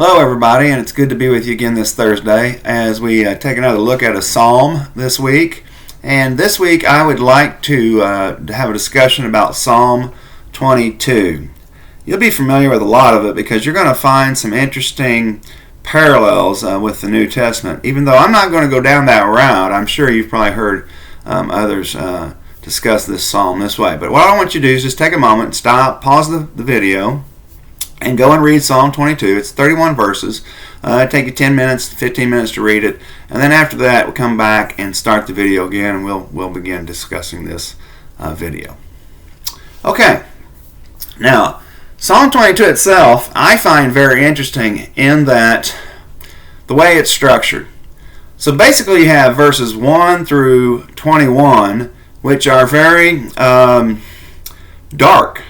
Hello, everybody, and it's good to be with you again this Thursday as we take another look at a psalm this week. And this week, I would like to have a discussion about Psalm 22. You'll be familiar with a lot of it because you're going to find some interesting parallels with the New Testament. Even though I'm not going to go down that route, I'm sure you've probably heard others discuss this psalm this way. But what I want you to do is just take a moment, stop, pause the video, and go and read Psalm 22. It's 31 verses. It'll take you 10 minutes, 15 minutes to read it. And then after that, we'll come back and start the video again, and we'll begin discussing this video. Okay. Now, Psalm 22 itself, I find very interesting in that the way it's structured. So basically, you have verses 1 through 21, which are very dark.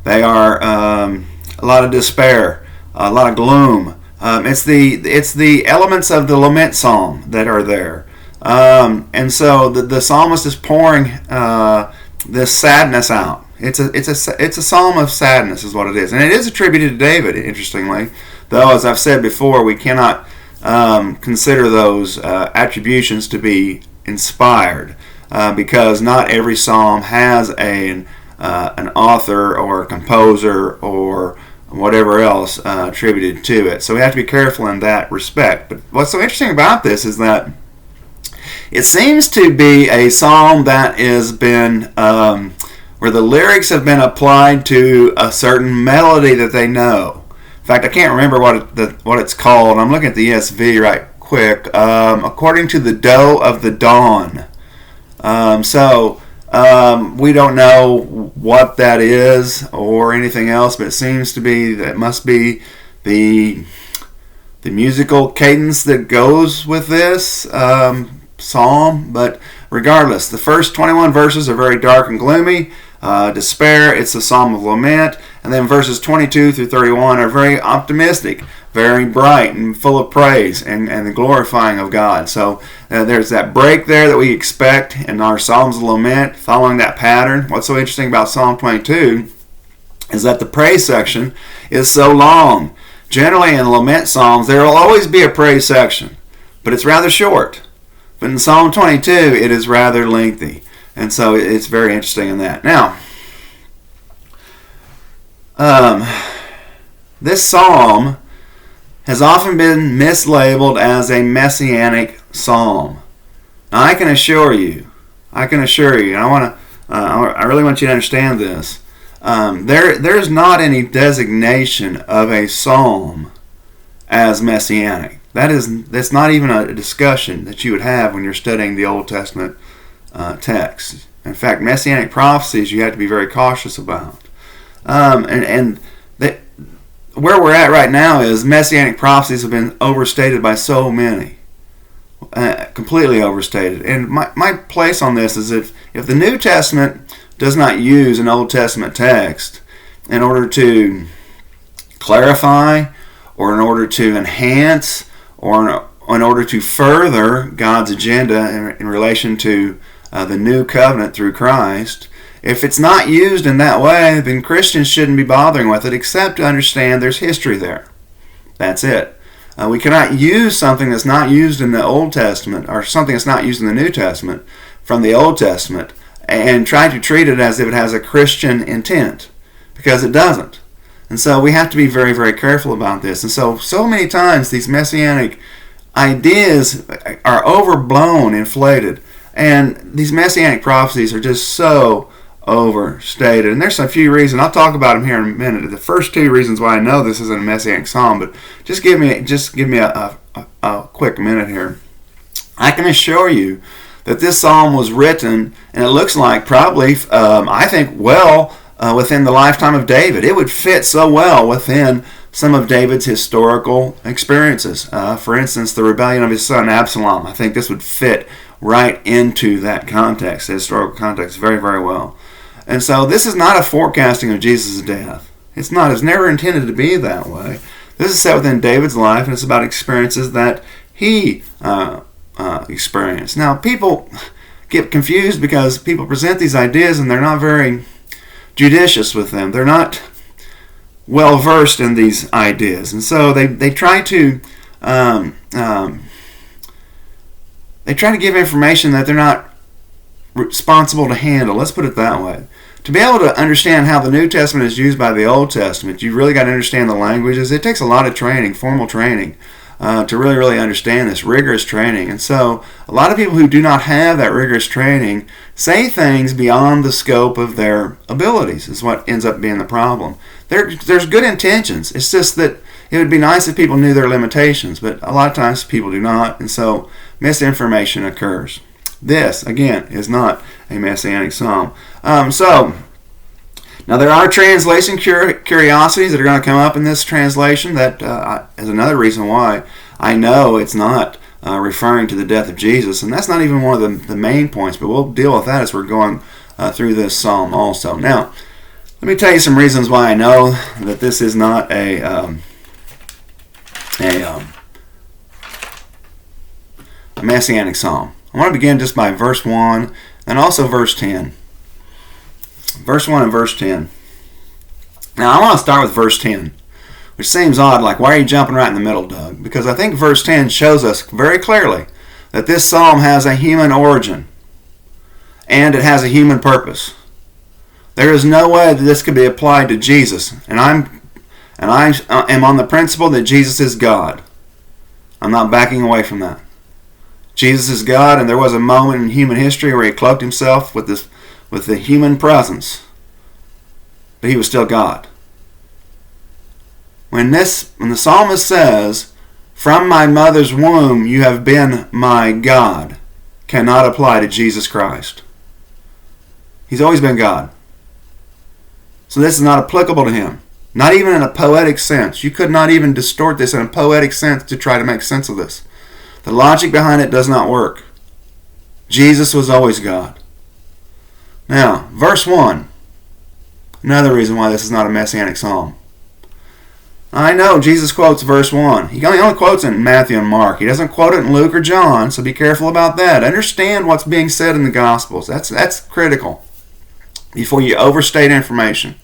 They are a lot of despair, a lot of gloom. It's the elements of the lament psalm that are there, and so the psalmist is pouring this sadness out. It's a psalm of sadness, is what it is, and it is attributed to David. Interestingly, though, as I've said before, we cannot consider those attributions to be inspired because not every psalm has an author or a composer or whatever else attributed to it. So we have to be careful in that respect. But what's so interesting about this is that it seems to be a psalm that has been, where the lyrics have been applied to a certain melody that they know. In fact, I can't remember what it's called. I'm looking at the ESV right quick. According to the Doe of the Dawn. We don't know what that is or anything else, but it seems to be that it must be the musical cadence that goes with this psalm. But regardless, the first 21 verses are very dark and gloomy. Despair, it's a psalm of lament. And then verses 22 through 31 are very optimistic, very bright and full of praise and the glorifying of God. So there's that break there that we expect in our Psalms of Lament, following that pattern. What's so interesting about Psalm 22 is that the praise section is so long. Generally in lament psalms, there will always be a praise section, but it's rather short. But in Psalm 22, it is rather lengthy. And so it's very interesting in that. Now, this psalm has often been mislabeled as a messianic psalm. Now, I can assure you, I really want you to understand this. There's not any designation of a psalm as messianic. That's not even a discussion that you would have when you're studying the Old Testament text. In fact, messianic prophecies you have to be very cautious about. Where we're at right now is messianic prophecies have been overstated by so many. Completely overstated. And my place on this is if the New Testament does not use an Old Testament text in order to clarify or in order to enhance or in order to further God's agenda in relation to the new covenant through Christ, if it's not used in that way, then Christians shouldn't be bothering with it except to understand there's history there. That's it. We cannot use something that's not used in the Old Testament or something that's not used in the New Testament from the Old Testament and try to treat it as if it has a Christian intent, because it doesn't. And so we have to be very, very careful about this. And so many times these messianic ideas are overblown, inflated, and these messianic prophecies are just so overstated. And there's a few reasons. I'll talk about them here in a minute. The first two reasons why I know this isn't a messianic psalm, but just give me a quick minute here. I can assure you that this psalm was written, and it looks like probably, I think, within the lifetime of David. It would fit so well within some of David's historical experiences. For instance, the rebellion of his son Absalom. I think this would fit right into that context, the historical context, very, very well. And so this is not a forecasting of Jesus' death. It's not. It's never intended to be that way. This is set within David's life, and it's about experiences that he experienced. Now, people get confused because people present these ideas and they're not very judicious with them. They're not well versed in these ideas, and so they try to um, um, they try to give information that they're not responsible to handle. Let's put it that way. To be able to understand how the New Testament is used by the Old Testament, you really got to understand the languages. It takes a lot of training, formal training, to really understand this, rigorous training. And so a lot of people who do not have that rigorous training say things beyond the scope of their abilities is what ends up being the problem. There's good intentions. It's just that it would be nice if people knew their limitations, but a lot of times people do not, and so misinformation occurs. This, again, is not a messianic psalm. Now there are translation curiosities that are going to come up in this translation. That is another reason why I know it's not referring to the death of Jesus, and that's not even one of the main points, but we'll deal with that as we're going through this psalm also. Now, let me tell you some reasons why I know that this is not a messianic psalm. I want to begin just by verse 1 and also verse 10. Verse 1 and verse 10. Now I want to start with verse 10, which seems odd, like why are you jumping right in the middle, Doug? Because I think verse 10 shows us very clearly that this psalm has a human origin and it has a human purpose. There is no way that this could be applied to Jesus, and I am on the principle that Jesus is God. I'm not backing away from that. Jesus is God, and there was a moment in human history where he cloaked himself with the human presence, but he was still God. When the psalmist says, "From my mother's womb you have been my God," cannot apply to Jesus Christ. He's always been God. So this is not applicable to him. Not even in a poetic sense. You could not even distort this in a poetic sense to try to make sense of this. The logic behind it does not work. Jesus was always God. Now, verse 1. Another reason why this is not a messianic psalm. I know Jesus quotes verse 1. He only quotes it in Matthew and Mark. He doesn't quote it in Luke or John, so be careful about that. Understand what's being said in the Gospels. That's critical before you overstate information.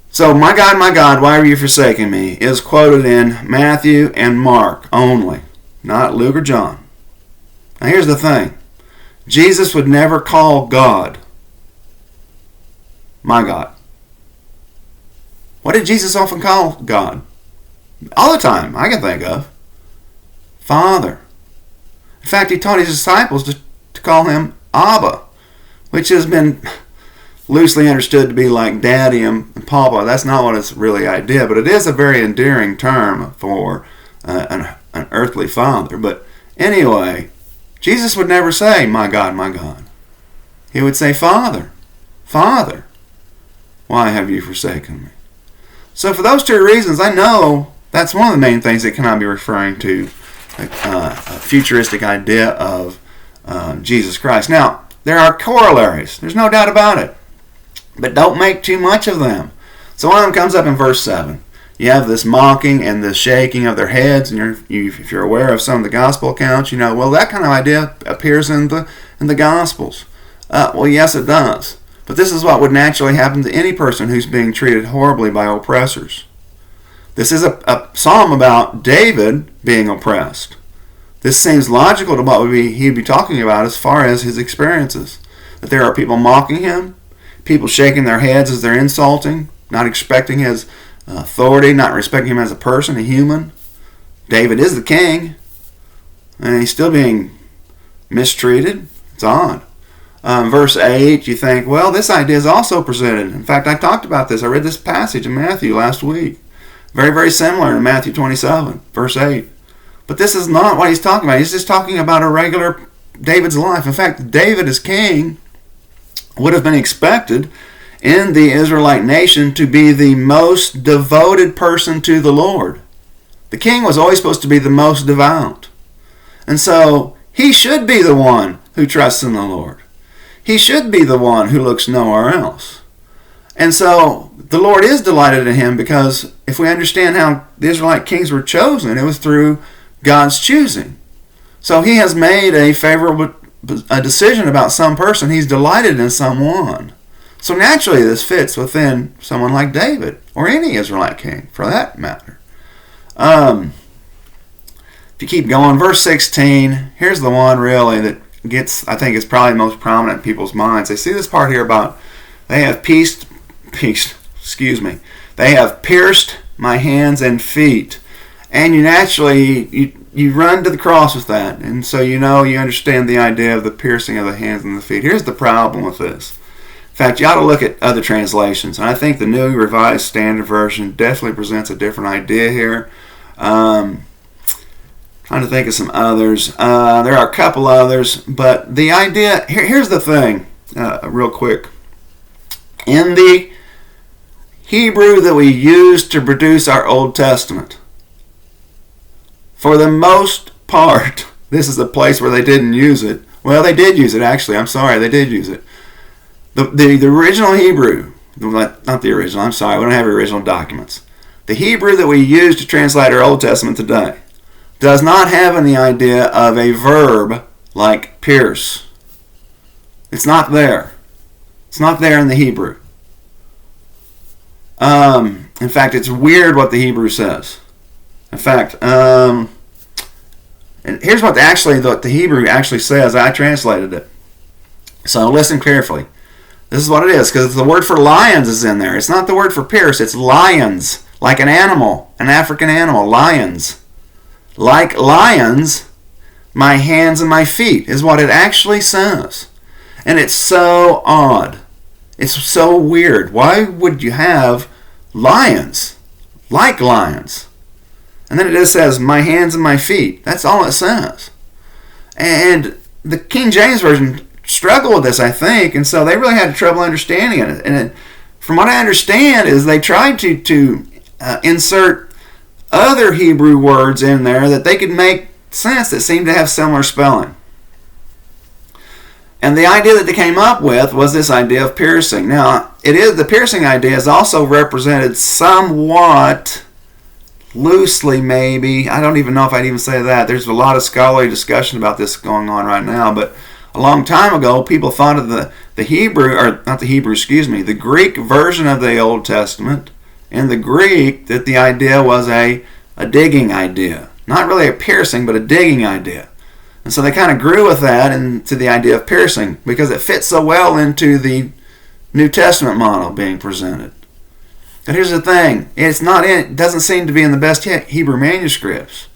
So, my God, why are you forsaking me?" is quoted in Matthew and Mark only, not Luke or John. Now here's the thing. Jesus would never call God my God. What did Jesus often call God? All the time, I can think of. Father. In fact, he taught his disciples to call him Abba, which has been loosely understood to be like daddy and papa. That's not what it's really idea, but it is a very endearing term for an earthly father. But anyway, Jesus would never say, my God, my God. He would say, Father, Father, why have you forsaken me? So for those two reasons, I know that's one of the main things that cannot be referring to a futuristic idea of Jesus Christ. Now, there are corollaries. There's no doubt about it. But don't make too much of them. So one of them comes up in verse 7. You have this mocking and the shaking of their heads, and if you're aware of some of the gospel accounts, you know, well, that kind of idea appears in the Gospels. Well, yes, it does. But this is what would naturally happen to any person who's being treated horribly by oppressors. This is a psalm about David being oppressed. This seems logical to what he'd be talking about as far as his experiences. That there are people mocking him, people shaking their heads as they're insulting, not expecting his authority, not respecting him as a person, a human. David is the king, and he's still being mistreated. It's odd. Verse 8, you think, well, this idea is also presented. In fact, I talked about this. I read this passage in Matthew last week. Very, very similar to Matthew 27, verse 8. But this is not what he's talking about. He's just talking about a regular David's life. In fact, David as king would have been expected in the Israelite nation to be the most devoted person to the Lord. The king was always supposed to be the most devout. And so he should be the one who trusts in the Lord. He should be the one who looks nowhere else. And so the Lord is delighted in him, because if we understand how the Israelite kings were chosen, it was through God's choosing. So he has made a favorable decision about some person. He's delighted in someone. So naturally this fits within someone like David, or any Israelite king for that matter. If you keep going, verse 16, here's the one really that gets, I think is probably the most prominent in people's minds. They see this part here about they have they have pierced my hands and feet. And you naturally, you run to the cross with that. And so you understand the idea of the piercing of the hands and the feet. Here's the problem with this. In fact, you ought to look at other translations. And I think the New Revised Standard Version definitely presents a different idea here. Trying to think of some others. There are a couple others. But the idea, here's the thing, real quick. In the Hebrew that we use to produce our Old Testament, for the most part, this is a place where they didn't use it. Well, they did use it, actually. I'm sorry, they did use it. The original Hebrew, not the original, I'm sorry, we don't have original documents. The Hebrew that we use to translate our Old Testament today does not have any idea of a verb like pierce. It's not there. It's not there in the Hebrew. In fact, it's weird what the Hebrew says. In fact, and here's what the Hebrew actually says. I translated it. So listen carefully. This is what it is, because the word for lions is in there. It's not the word for pierce. It's lions, like an animal, an African animal, lions. Like lions, my hands and my feet is what it actually says. And it's so odd. It's so weird. Why would you have lions, like lions? And then it just says, my hands and my feet. That's all it says. And the King James Version struggled with this, I think, and so they really had trouble understanding it. And from what I understand is they tried to insert other Hebrew words in there that they could make sense that seemed to have similar spelling. And the idea that they came up with was this idea of piercing. Now, the piercing idea is also represented somewhat loosely, maybe. I don't even know if I'd even say that. There's a lot of scholarly discussion about this going on right now, but a long time ago, people thought of the Greek version of the Old Testament, in the Greek, that the idea was a digging idea. Not really a piercing, but a digging idea. And so they kind of grew with that into the idea of piercing, because it fits so well into the New Testament model being presented. But here's the thing, it doesn't seem to be in the best Hebrew manuscripts.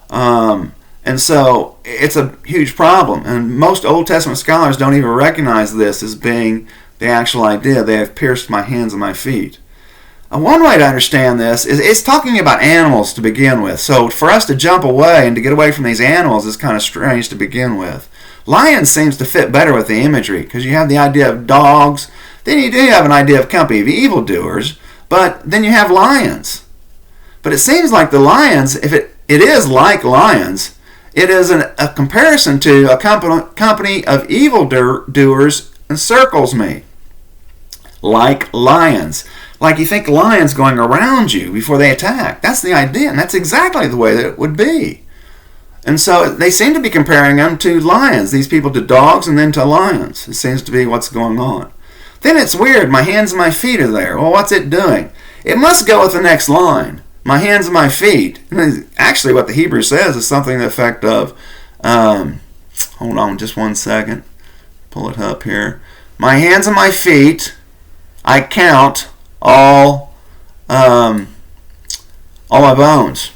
And so it's a huge problem. And most Old Testament scholars don't even recognize this as being the actual idea. They have pierced my hands and my feet. One way to understand this is it's talking about animals to begin with. So for us to jump away and to get away from these animals is kind of strange to begin with. Lions seems to fit better with the imagery, because you have the idea of dogs. Then you do have an idea of company of evildoers. But then you have lions. But it seems like the lions, if it is like lions, it is a comparison to a company of evildoers encircles me. Like lions. Like you think lions going around you before they attack. That's the idea, and that's exactly the way that it would be. And so they seem to be comparing them to lions. These people to dogs and then to lions. It seems to be what's going on. Then it's weird. My hands and my feet are there. Well, what's it doing? It must go with the next line. My hands and my feet. And actually, what the Hebrew says is something to the effect of, hold on just one second. Pull it up here. My hands and my feet, I count all my bones.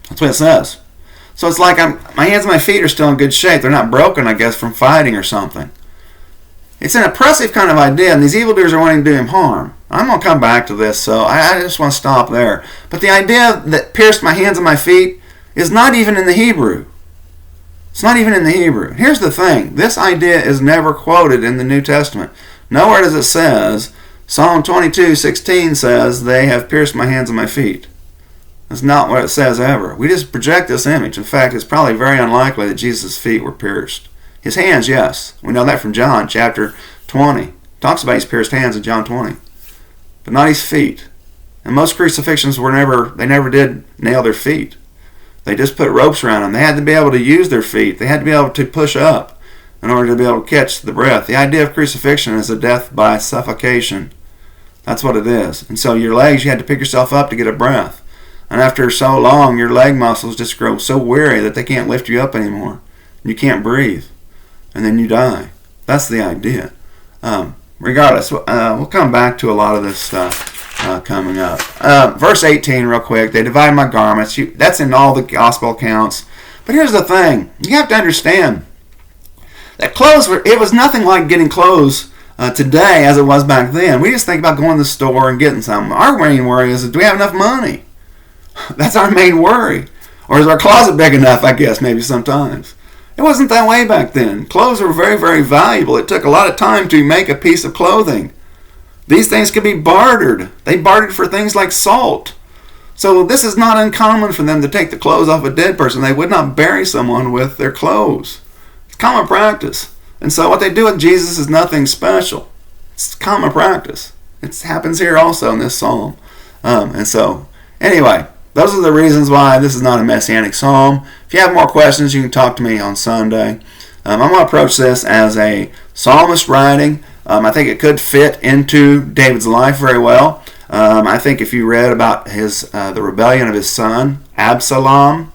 That's what it says. So it's like my hands and my feet are still in good shape. They're not broken, I guess, from fighting or something. It's an oppressive kind of idea, and these evildoers are wanting to do him harm. I'm going to come back to this, so I just want to stop there. But the idea that pierced my hands and my feet is not even in the Hebrew. It's not even in the Hebrew. Here's the thing. This idea is never quoted in the New Testament. Nowhere does it says, Psalm 22:16 says, they have pierced my hands and my feet. That's not what it says ever. We just project this image. In fact, it's probably very unlikely that Jesus' feet were pierced. His hands, yes. We know that from John chapter 20. Talks about his pierced hands in John 20. But not his feet. And most crucifixions they never did nail their feet. They just put ropes around them. They had to be able to use their feet. They had to be able to push up. in order to be able to catch the breath. The idea of crucifixion is a death by suffocation. That's what it is. And so your legs, you had to pick yourself up to get a breath. And after so long, your leg muscles just grow so weary that they can't lift you up anymore. You can't breathe. And then you die. That's the idea. Regardless, we'll come back to a lot of this stuff coming up. Verse 18, real quick. They divide my garments. That's in all the gospel accounts. But here's the thing. You have to understand that clothes, it was nothing like getting clothes today as it was back then. We just think about going to the store and getting something. Our main worry is, do we have enough money? That's our main worry. Or is our closet big enough, I guess, maybe sometimes. It wasn't that way back then. Clothes were very, very valuable. It took a lot of time to make a piece of clothing. These things could be bartered. They bartered for things like salt. So this is not uncommon for them to take the clothes off a dead person. They would not bury someone with their clothes. It's common practice. And so what they do with Jesus is nothing special. It's common practice. It happens here also in this psalm. And so, anyway, those are the reasons why this is not a messianic psalm. If you have more questions, you can talk to me on Sunday. I'm going to approach this as a psalmist writing. I think it could fit into David's life very well. I think if you read about the rebellion of his son, Absalom,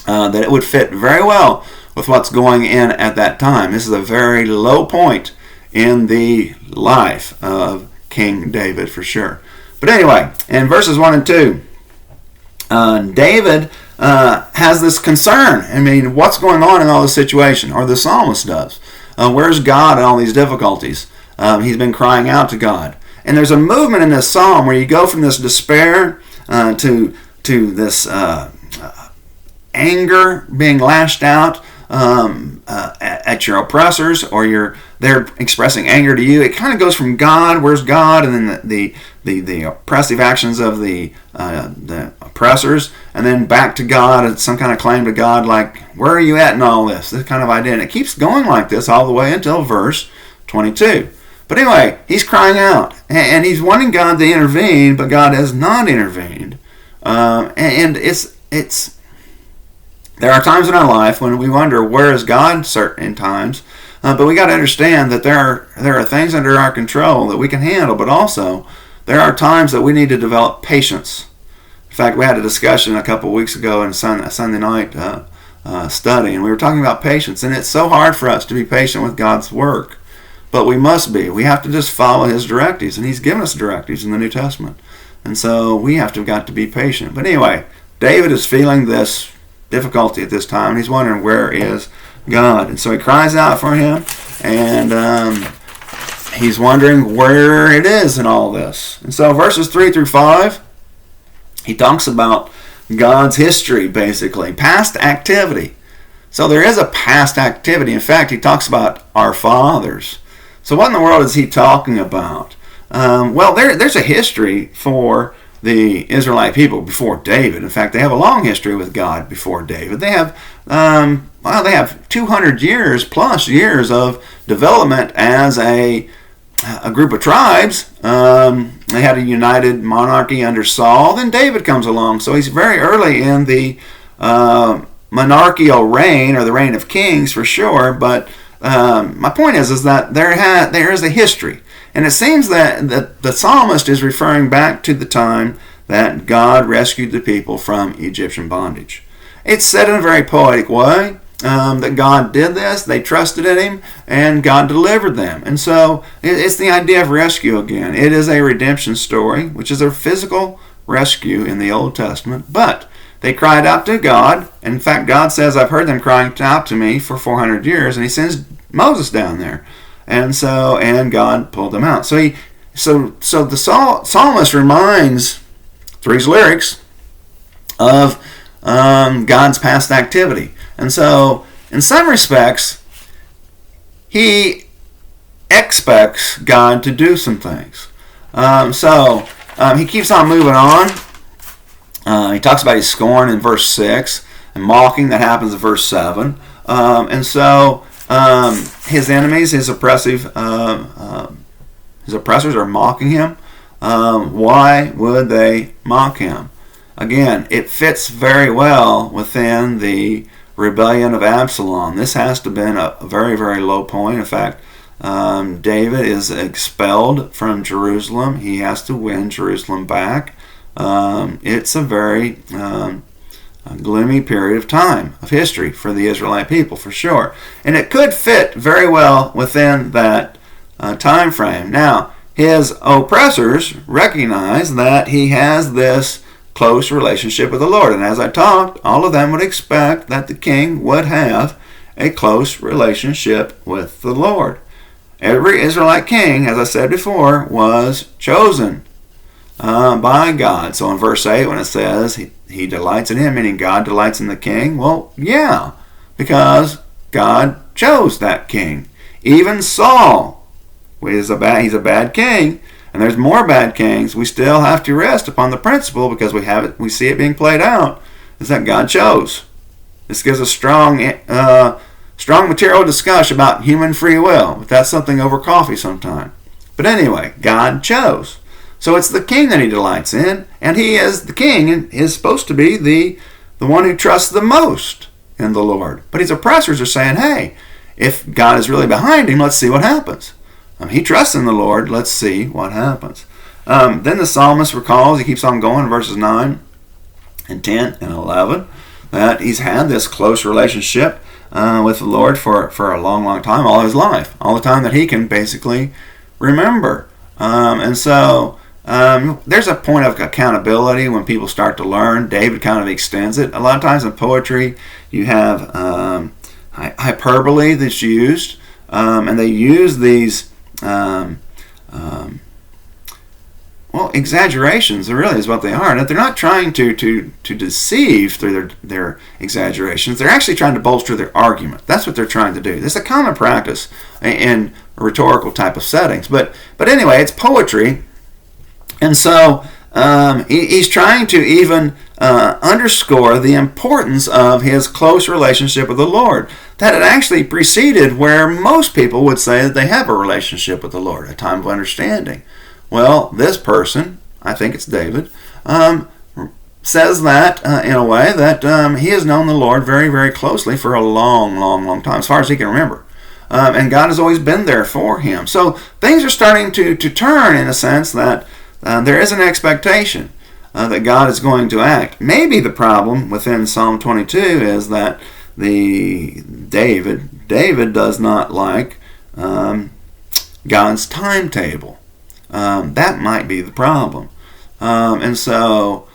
that it would fit very well with what's going in at that time. This is a very low point in the life of King David for sure. But anyway, in verses 1 and 2, David has this concern. I mean, what's going on in all this situation? Or the psalmist does. Where's God in all these difficulties? He's been crying out to God. And there's a movement in this psalm where you go from this despair to this anger, being lashed out at your oppressors, or they're expressing anger to you. It kind of goes from God, where's God, and then the oppressive actions of the oppressors, and then back to God, and some kind of claim to God, like, where are you at in all this? This kind of idea. And it keeps going like this all the way until verse 22. But anyway, he's crying out, and he's wanting God to intervene, but God has not intervened. And it's there are times in our life when we wonder, where is God certain times? But we got to understand that there are things under our control that we can handle, but also there are times that we need to develop patience. In fact, we had a discussion a couple of weeks ago in a Sunday night study, and we were talking about patience, and it's so hard for us to be patient with God's work. But we must be. We have to just follow His directives, and He's given us directives in the New Testament. And so we have got to be patient. But anyway, David is feeling this difficulty at this time, and he's wondering, where is God? And so he cries out for Him, and he's wondering where it is in all this. And so verses 3 through 5, he talks about God's history, basically, past activity. So there is a past activity. In fact, he talks about our fathers. So what in the world is he talking about? Well, there's a history for the Israelite people before David. In fact, they have a long history with God before David. They have, they have 200 years plus years of development as a group of tribes. They had a united monarchy under Saul. Then David comes along. So he's very early in the monarchical reign, or the reign of kings for sure. But my point is that there is a history. And it seems that the psalmist is referring back to the time that God rescued the people from Egyptian bondage. It's said in a very poetic way that God did this, they trusted in Him, and God delivered them. And so it's the idea of rescue again. It is a redemption story, which is a physical rescue in the Old Testament, but they cried out to God. In fact, God says, I've heard them crying out to me for 400 years, and He sends Moses down there. And God pulled them out. So the psalmist reminds, through his lyrics, of God's past activity. And so, in some respects, he expects God to do some things. He keeps on moving on. He talks about his scorn in verse 6, and mocking that happens in verse 7. His enemies, his oppressors are mocking him. Why would they mock him? Again, it fits very well within the rebellion of Absalom. This has to have been a very, very low point. In fact, David is expelled from Jerusalem. He has to win Jerusalem back. It's a very gloomy period of time, of history for the Israelite people, for sure. And it could fit very well within that time frame. Now, his oppressors recognize that he has this close relationship with the Lord. And as I talked, all of them would expect that the king would have a close relationship with the Lord. Every Israelite king, as I said before, was chosen by God. So in verse 8, when it says he delights in him, meaning God delights in the king, well, yeah, because God chose that king. Even Saul, he's a bad king, and there's more bad kings. We still have to rest upon the principle, because we see it being played out, is that God chose. This gives a strong material discussion about human free will, but that's something over coffee sometime. But anyway, God chose. So it's the king that he delights in, and he is the king and is supposed to be the one who trusts the most in the Lord. But his oppressors are saying, hey, if God is really behind him, let's see what happens. He trusts in the Lord, let's see what happens. Then the psalmist recalls, he keeps on going in verses 9 and 10 and 11, that he's had this close relationship with the Lord for a long, long time, all his life, all the time that he can basically remember. And so there's a point of accountability when people start to learn. David kind of extends it. A lot of times in poetry, you have hyperbole that's used, and they use these exaggerations. Really is what they are. And they're not trying to deceive through their exaggerations. They're actually trying to bolster their argument. That's what they're trying to do. This is a common practice in rhetorical type of settings. But anyway, it's poetry. And so he's trying to even underscore the importance of his close relationship with the Lord. That it actually preceded where most people would say that they have a relationship with the Lord, a time of understanding. Well, this person, I think it's David, says that in a way that he has known the Lord very, very closely for a long, long, long time, as far as he can remember. And God has always been there for him. So things are starting to turn in a sense that there is an expectation that God is going to act. Maybe the problem within Psalm 22 is that David does not like God's timetable. That might be the problem. And so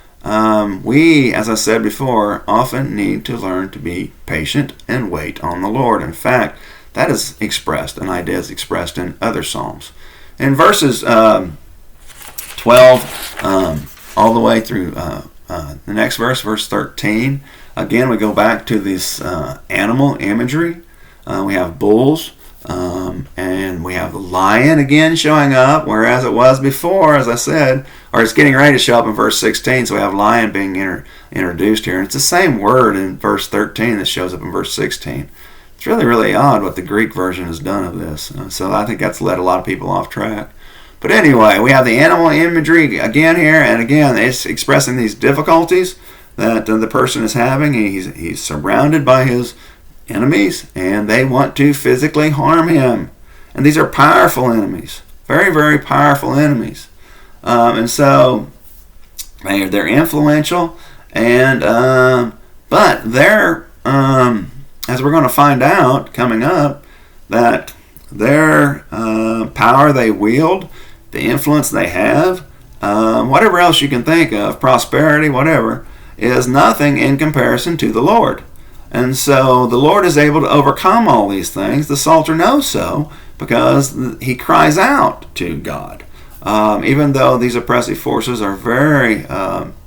we, as I said before, often need to learn to be patient and wait on the Lord. In fact, that is expressed, an idea is expressed in other Psalms. In verses 12 all the way through the next verse, verse 13, again we go back to this animal imagery. We have bulls, and we have the lion again showing up, whereas it was before, as I said, or it's getting ready to show up in verse 16, so we have lion being introduced here. And it's the same word in verse 13 that shows up in verse 16. It's really, really odd what the Greek version has done of this. So I think that's led a lot of people off track. But anyway, we have the animal imagery again here, and again, it's expressing these difficulties that the person is having. He's surrounded by his enemies, and they want to physically harm him. And these are powerful enemies, very, very powerful enemies. And so they're influential, and but they're, as we're going to find out coming up, that their power they wield, the influence they have, whatever else you can think of, prosperity, whatever, is nothing in comparison to the Lord. And so the Lord is able to overcome all these things. The Psalter knows so because he cries out to God. Even though these oppressive forces are very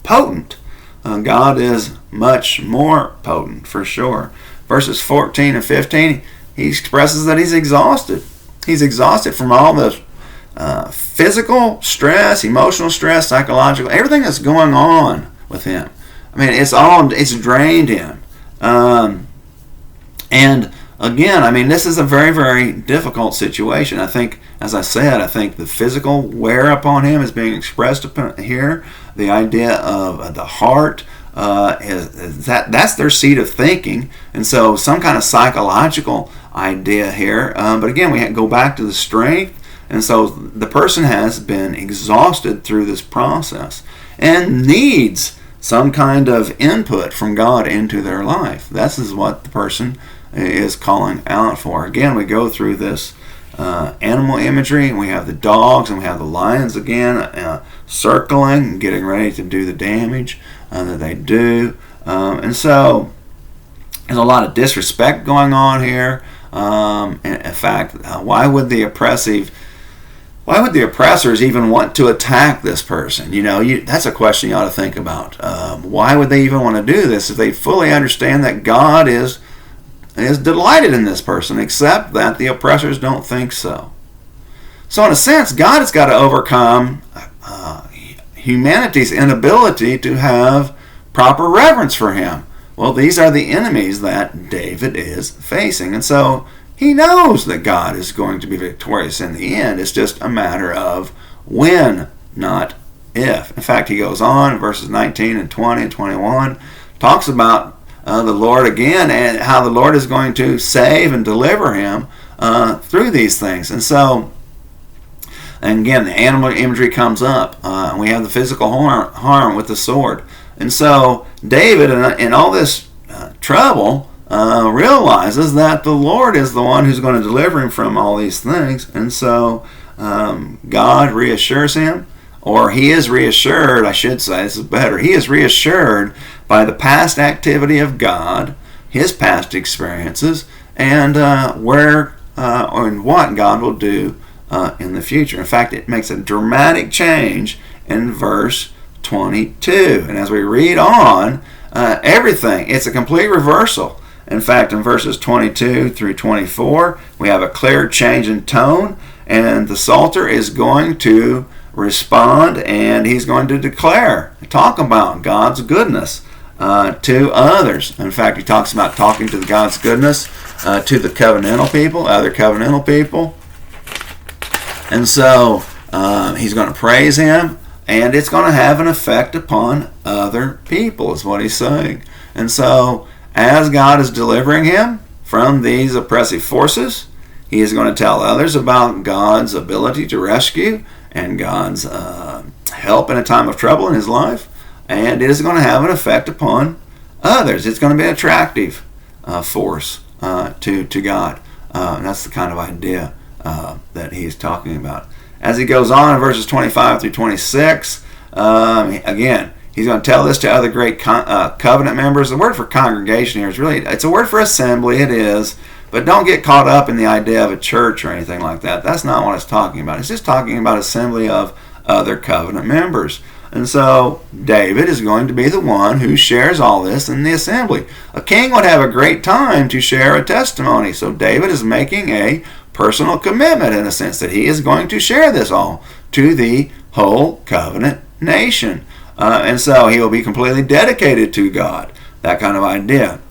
potent, God is much more potent, for sure. Verses 14 and 15, he expresses that he's exhausted. He's exhausted from all the physical stress, emotional stress, psychological, everything that's going on with him. I mean, it's drained him. And again, I mean, this is a very, very difficult situation. I think, as I said, I think the physical wear upon him is being expressed upon here. The idea of the heart, That's their seat of thinking, and so some kind of psychological idea here. But again, we go back to the strength, and so the person has been exhausted through this process and needs some kind of input from God into their life. This is what the person is calling out for. Again, we go through this animal imagery, and we have the dogs and we have the lions again circling, getting ready to do the damage that they do. And so there's a lot of disrespect going on here. In fact, why would the oppressors even want to attack this person? That's a question you ought to think about. Why would they even want to do this if they fully understand that God is delighted in this person, except that the oppressors don't think so? So in a sense, God has got to overcome humanity's inability to have proper reverence for him. Well, these are the enemies that David is facing. And so he knows that God is going to be victorious in the end. It's just a matter of when, not if. In fact, he goes on in verses 19 and 20 and 21, talks about the Lord again and how the Lord is going to save and deliver him through these things. And again, the animal imagery comes up. We have the physical harm with the sword. And so David, in all this trouble, realizes that the Lord is the one who's going to deliver him from all these things. And so God reassures him, or he is reassured, I should say, this is better. He is reassured by the past activity of God, his past experiences, and where and what God will do in the future. In fact, it makes a dramatic change in verse 22. And as we read on, everything, it's a complete reversal. In fact, in verses 22 through 24, we have a clear change in tone, and the Psalter is going to respond, and he's going to talk about God's goodness to others. In fact, he talks about talking to God's goodness to the covenantal people, other covenantal people. And so he's going to praise him, and it's going to have an effect upon other people, is what he's saying. And so as God is delivering him from these oppressive forces, he is going to tell others about God's ability to rescue and God's help in a time of trouble in his life. And it is going to have an effect upon others. It's going to be an attractive force to God. And that's the kind of idea that he's talking about. As he goes on in verses 25 through 26, again, he's going to tell this to other great covenant members. The word for congregation here is it's a word for assembly, it is, but don't get caught up in the idea of a church or anything like that. That's not what it's talking about. It's just talking about assembly of other covenant members. And so David is going to be the one who shares all this in the assembly. A king would have a great time to share a testimony. So David is making a personal commitment in a sense that he is going to share this all to the whole covenant nation. And so he will be completely dedicated to God. That kind of idea.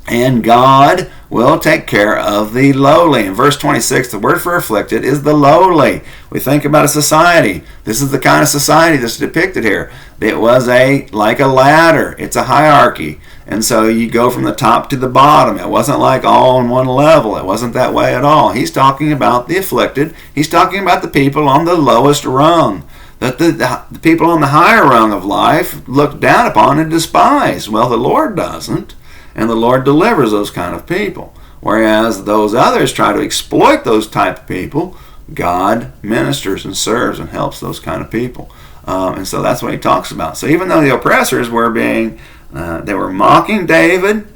And God will take care of the lowly. In verse 26, the word for afflicted is the lowly. We think about a society. This is the kind of society that's depicted here. It was like a ladder. It's a hierarchy. And so you go from the top to the bottom. It wasn't like all on one level. It wasn't that way at all. He's talking about the afflicted. He's talking about the people on the lowest rung. That the people on the higher rung of life look down upon and despise. Well, the Lord doesn't. And the Lord delivers those kind of people. Whereas those others try to exploit those type of people, God ministers and serves and helps those kind of people. And so that's what he talks about. So even though the oppressors were they were mocking David,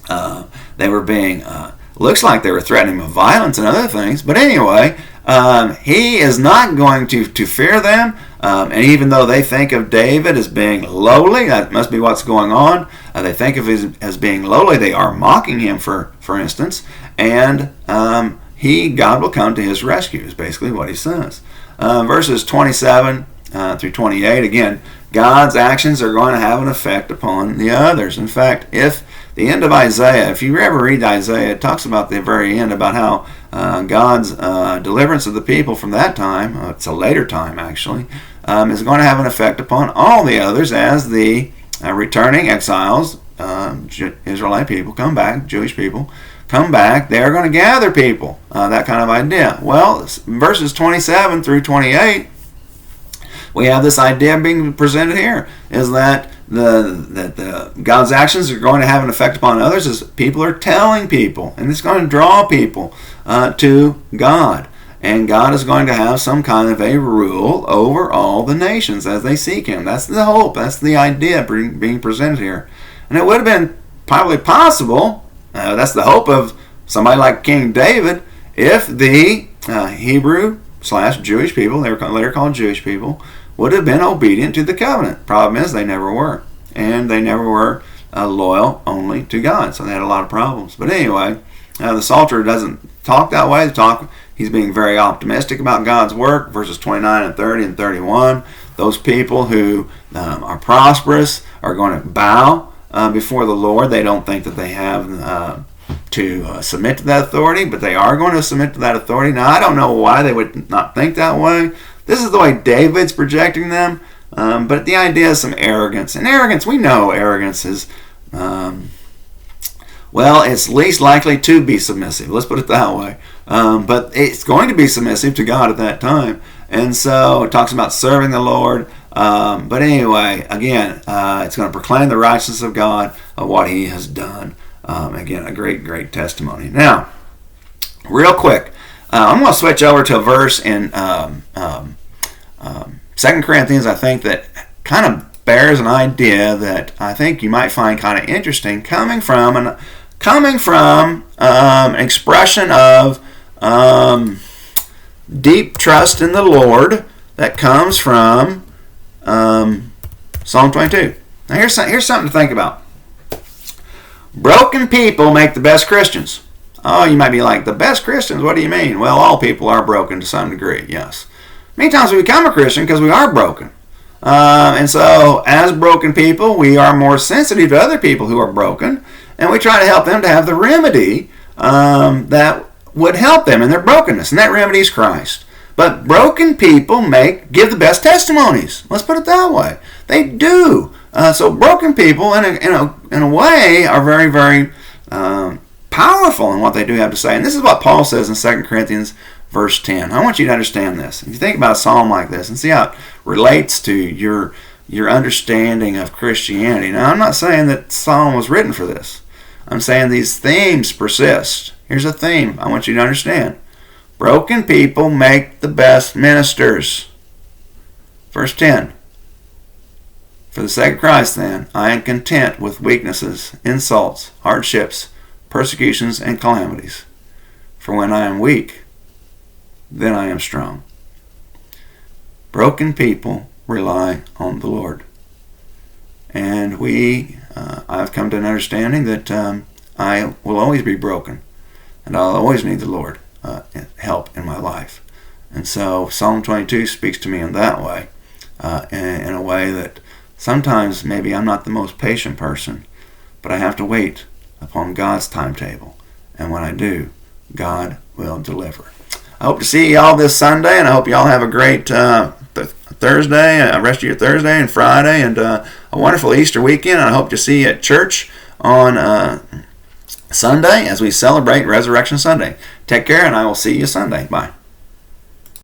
they were looks like they were threatening him with violence and other things. But anyway, he is not going to fear them. And even though they think of David as being lowly, that must be what's going on. They think of him as being lowly. They are mocking him, for instance. And God will come to his rescue, is basically what he says. Verses 27 through 28, again, God's actions are going to have an effect upon the others. In fact, if the end of Isaiah, if you ever read Isaiah, it talks about the very end, about how God's deliverance of the people from that time, it's a later time actually, is going to have an effect upon all the others as the returning exiles, Israelite people, come back, Jewish people, come back, they're going to gather people. That kind of idea. Well, verses 27 through 28, we have this idea being presented here, is that the God's actions are going to have an effect upon others as people are telling people, and it's going to draw people to God. And God is going to have some kind of a rule over all the nations as they seek Him. That's the hope. That's the idea being presented here. And it would have been probably possible, that's the hope of somebody like King David, if the Hebrew/Jewish people, they were later called Jewish people, would have been obedient to the covenant. Problem is, they never were. And they never were loyal only to God. So they had a lot of problems. But anyway, the Psalter doesn't talk that way. He's being very optimistic about God's work. Verses 29 and 30 and 31. Those people who are prosperous are going to bow before the Lord. They don't think that they have to submit to that authority, but they are going to submit to that authority. Now, I don't know why they would not think that way. This is the way David's projecting them. But the idea is some arrogance. And arrogance, we know arrogance is, it's least likely to be submissive. Let's put it that way. But it's going to be submissive to God at that time. And so it talks about serving the Lord. But anyway, again, it's going to proclaim the righteousness of God, of what He has done. Again, a great, great testimony. Now, real quick, I'm going to switch over to a verse in 2 Corinthians, I think, that kind of bears an idea that I think you might find kind of interesting, coming from an expression of deep trust in the Lord that comes from Psalm 22. Now here's something to think about. Broken people make the best Christians. Oh, you might be like, the best Christians? What do you mean? Well, all people are broken to some degree, yes. Many times we become a Christian because we are broken. And so, as broken people, we are more sensitive to other people who are broken, and we try to help them to have the remedy that would help them in their brokenness, and that remedy is Christ. But broken people give the best testimonies. Let's put it that way. They do. So broken people, in a way, are very, very powerful in what they do have to say. And this is what Paul says in 2 Corinthians verse 10. I want you to understand this. If you think about a psalm like this and see how it relates to your understanding of Christianity. Now, I'm not saying that psalm was written for this. I'm saying these themes persist. Here's a theme I want you to understand. Broken people make the best ministers. Verse 10. For the sake of Christ, then, I am content with weaknesses, insults, hardships, persecutions, and calamities. For when I am weak, then I am strong. Broken people rely on the Lord. And I've come to an understanding that I will always be broken. And I'll always need the Lord help in my life. And so Psalm 22 speaks to me in that way. In a way that sometimes maybe I'm not the most patient person, but I have to wait upon God's timetable. And when I do, God will deliver. I hope to see y'all this Sunday, and I hope y'all have a great Thursday, rest of your Thursday and Friday, and a wonderful Easter weekend. And I hope to see you at church on Sunday as we celebrate Resurrection Sunday. Take care, and I will see you Sunday. Bye.